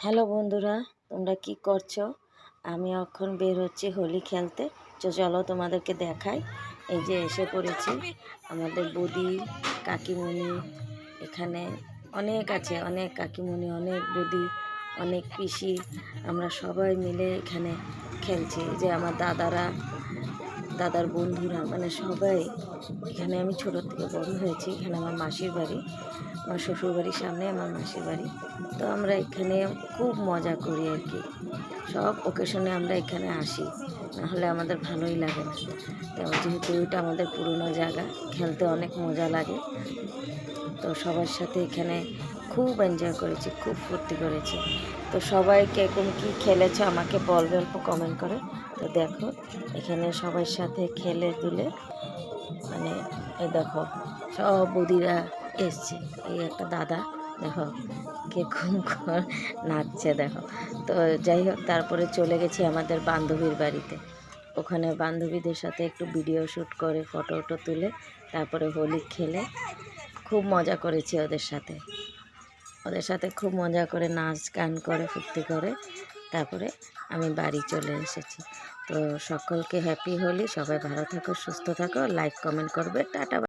Hello বন্ধুরা, তোমরা কি করছো? আমি এখন বের হচ্ছি হোলি খেলতে। চলো তোমাদেরকে দেখাই। এই যে এসে পড়েছি আমাদের বৌদি, কাকিমণি, এখানে অনেক আছে, অনেক কাকিমণি, অনেক বৌদি, অনেক পিসি। আমরা সবাই মিলে এখানে খেলছি। যে আমার দাদার বন্ধুরা, মানে সবাই এখানে। আমি ছোট থেকে বড় হয়েছি এখানে। আমার মাসির বাড়ি, আমার শ্বশুর বাড়ির সামনে আমার মাসির বাড়ি। তো আমরা এখানে খুব মজা করি আর কি। সব ওকেশনে আমরা এখানে আসি, নাহলে আমাদের ভালোই লাগে না। তো যেহেতু এটা আমাদের পুরনো জায়গা, খেলতে অনেক মজা লাগে। তো সবার সাথে এখানে খুব এনজয় করেছি, খুব ফুর্তি করেছি। তো সবাই কীরকম কী খেলেছে আমাকে বলবে অল্প কমেন্ট করে। তো দেখো এখানে সবার সাথে খেলে দুলে, মানে এই দেখো সব বৌদিরা এসছে। এই একটা দাদা দেখো কিরকম নাচছে দেখো। তো যাই হোক, তারপরে চলে গেছি আমাদের বান্ধবীর বাড়িতে। ওখানে বান্ধবীদের সাথে একটু ভিডিও শ্যুট করে, ফটো তুলে, তারপরে হোলি খেলে খুব মজা করেছি ওদের সাথে খুব মজা করে, নাচ গান করে, ফুর্তি করে তারপরে আমি বাড়ি চলে এসেছি। তো সকলকে হ্যাপি হোলি। সবাই ভালো থাকো, সুস্থ থাকো, লাইক কমেন্ট করবে। টাটা।